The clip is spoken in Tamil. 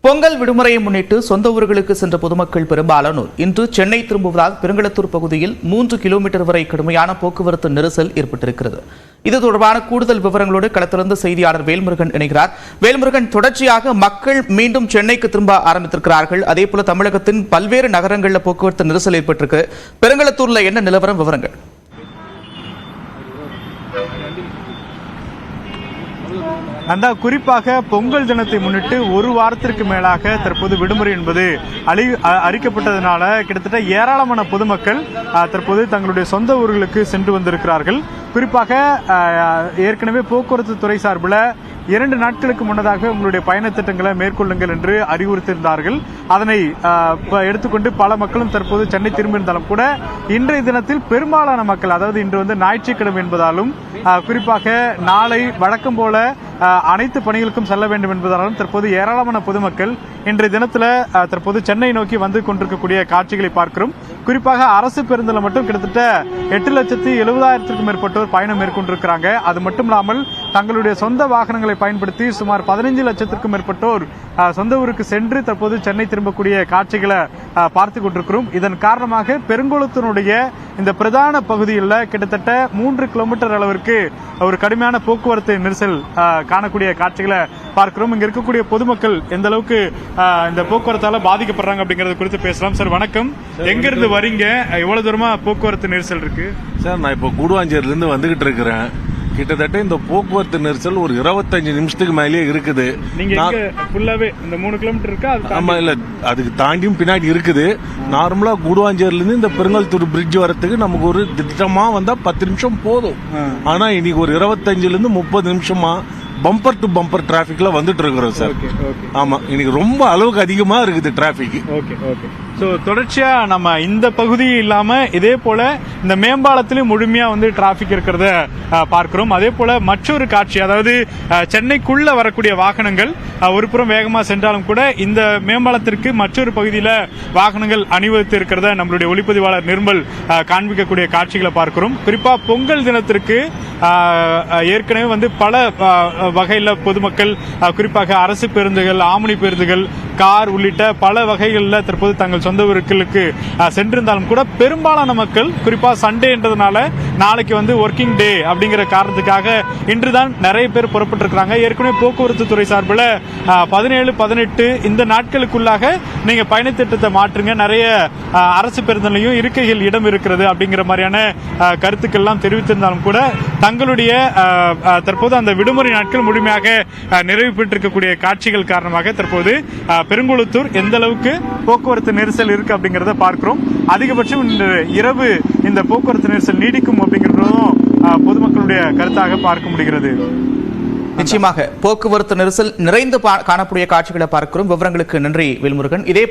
பொங்கல் விடுமுறையை முன்னிட்டு சொந்த ஊர்களுக்கு சென்ற பொதுமக்கள் பெரும்பாலானோர் இன்று சென்னை திரும்புவதால் பெருங்களத்தூர் பகுதியில் 3 கிலோமீட்டர் வரை கடுமையான போக்குவரத்து நெரிசல் ஏற்பட்டிருக்கிறது. இது தொடர்பான கூடுதல் விவரங்களோடு களத்திலிருந்து செய்தியாளர் வேல்முருகன் இணைகிறார். வேல்முருகன், தொடர்ச்சியாக மக்கள் மீண்டும் சென்னைக்கு திரும்ப ஆரம்பித்திருக்கிறார்கள். அதேபோல தமிழகத்தின் பல்வேறு நகரங்களில் போக்குவரத்து நெரிசல் ஏற்பட்டிருக்கு. பெருங்களத்தூர்ல என்ன நிலவரம், விவரங்கள்? அந்த குறிப்பாக பொங்கல் தினத்தை முன்னிட்டு ஒரு வாரத்திற்கு மேலாக தற்போது விடுமுறை என்பது அறிக்கப்பட்டதனால கிட்டத்தட்ட ஏராளமான பொதுமக்கள் தற்போது தங்களுடைய சொந்த ஊர்களுக்கு சென்று வந்திருக்கிறார்கள். குறிப்பாக ஏற்கனவே போக்குவரத்து துறை சார்பில் 2 நாட்களுக்கு முன்னதாக உங்களுடைய பயண திட்டங்களை மேற்கொள்ளுங்கள் என்று அறிவுறுத்தியிருந்தார்கள். அதனை எடுத்துக்கொண்டு பல மக்களும் தற்போது சென்னை திரும்பியிருந்தாலும் கூட இன்றைய தினத்தில் பெரும்பாலான மக்கள், அதாவது இன்று ஞாயிற்றுக்கிழமை என்பதாலும் குறிப்பாக நாளை வழக்கம் போல அனைத்து பணிகளுக்கும் செல்ல வேண்டும் என்பதாலும் தற்போது ஏராளமான பொதுமக்கள் இன்றைய தினத்தில் தற்போது சென்னை நோக்கி வந்து கொண்டிருக்கக்கூடிய காட்சிகளை பார்க்கிறோம். குறிப்பாக அரசு பேருந்தில் மட்டும் கிட்டத்தட்ட 8,70,000க்கும் மேற்பட்டோர் பயணம் மேற்கொண்டிருக்கிறாங்க. அது மட்டும் இல்லாமல் தங்களுடைய சொந்த வாகனங்களை பயன்படுத்தி சுமார் 15 லட்சத்திற்கும் மேற்பட்டோர் சொந்த ஊருக்கு சென்று தற்போது சென்னை திரும்பக்கூடிய காட்சிகளை பார்த்து கொண்டிருக்கிறோம். இதன் காரணமாக பெருங்குளத்தினுடைய இந்த பிரதான பகுதியில் கிட்டத்தட்ட 3 கிலோமீட்டர் அளவிற்கு ஒரு கடுமையான போக்குவரத்து நெரிசல் காணக்கூடிய காட்சிகளை பார்க்கிறோம். இங்க இருக்கக்கூடிய பொதுமக்கள் எந்த அளவுக்கு இந்த போக்குவரத்தால பாதிக்கப்படுறாங்க அப்படிங்கறது குறித்து பேசலாம். சார் வணக்கம், எங்க இருந்து வரீங்க? எவ்வளவு தூரமா போக்குவரத்து நெரிசல் இருக்கு? சார், நான் இப்போ கூடுவாஞ்சேரியில இருந்து வந்துகிட்டு இருக்கிறேன். கிட்டத்தட்ட இந்த போக்குவரத்து நெரிசல் ஒரு 25 நிமிஷத்துக்கு மேலேயே இருக்குது. நீங்க ஃபுல்லாவே இந்த 3 கிலோமீட்டர் இருக்கா? ஆமா, இல்ல அதுக்கு தாண்டியும் பின்னாடி இருக்குது. நார்மலா கூடுவாஞ்சேரியில இருந்து இந்த பெருங்கல்தூர் பிரிட்ஜ் வரத்துக்கு நமக்கு ஒரு திட்டமா வந்தா 10 நிமிஷம் போதும். ஆனா இன்னைக்கு ஒரு 25ல இருந்து 30 நிமிஷமா பம்பர் டு பம்பர் டிராபிக்ல வந்துட்டு இருக்கிறோம் சார். ஆமா, இன்னைக்கு ரொம்ப அளவுக்கு அதிகமா இருக்குது டிராபிக். தொடர்ச்சியா நம்ம இந்த பகுதி இல்லாம இதே போல இந்த மேம்பாலத்திலும் முழுமையா டிராபிக் இருக்கிறத பார்க்கிறோம். அதே போல மற்றொரு காட்சி, அதாவது சென்னைக்குள்ள வரக்கூடிய வாகனங்கள் ஒரு புறம் வேகமா சென்றாலும் கூட இந்த மேம்பாலத்திற்கு மற்றொரு பகுதியில வாகனங்கள் அணிவகுத்து இருக்கிறத நம்மளுடைய ஒளிப்பதிவாளர் நிர்மல் காண்பிக்கக்கூடிய காட்சிகளை பார்க்கிறோம். குறிப்பா பொங்கல் தினத்திற்கு ஏற்கனவே பல வகையில பொதுமக்கள், குறிப்பாக அரசு பேருந்துகள், ஆம்னி பேருந்துகள், கார் உள்ளிட்ட பல வகைகளில் தற்போது தங்கள் சொந்த ஊர்களுக்கு சென்றிருந்தாலும் கூட பெரும்பாலான மக்கள் குறிப்பா சண்டே என்றதுனால நாளைக்கு ஒர்க்கிங் டே அப்படிங்கிற காரணத்துக்காக இன்றுதான் நிறைய பேர் புறப்பட்டிருக்கிறாங்க. ஏற்கனவே போக்குவரத்து துறை சார்பில் 17, 18 இந்த நாட்களுக்குள்ளாக நீங்க பயண திட்டத்தை மாற்றுங்க, நிறைய அரசு பேருந்துலையும் இருக்கைகள் இடம் இருக்கிறது அப்படிங்கிற மாதிரியான கருத்துக்கள் எல்லாம் தெரிவித்திருந்தாலும் கூட தங்களுடைய தற்போது அந்த விடுமுறை நாட்கள் முழுமையாக நிறைவு பெற்றிருக்கக்கூடிய காட்சிகள் காரணமாக தற்போது பெருங்குளத்தூர் எந்த அளவுக்கு போக்குவரத்து நெரிசல் இருக்கு அப்படிங்கறத பார்க்கிறோம். அதிகபட்சம் இன்று இரவு இந்த போக்குவரத்து நெரிசல் நீடிக்கும் அப்படிங்கறதும் பொதுமக்களுடைய கருத்தாக பார்க்க முடிகிறது. நிச்சயமாக போக்குவரத்து நெரிசல் நிறைந்து காணக்கூடிய காட்சிகளை பார்க்கிறோம். விவரங்களுக்கு நன்றி வேல்முருகன். இதே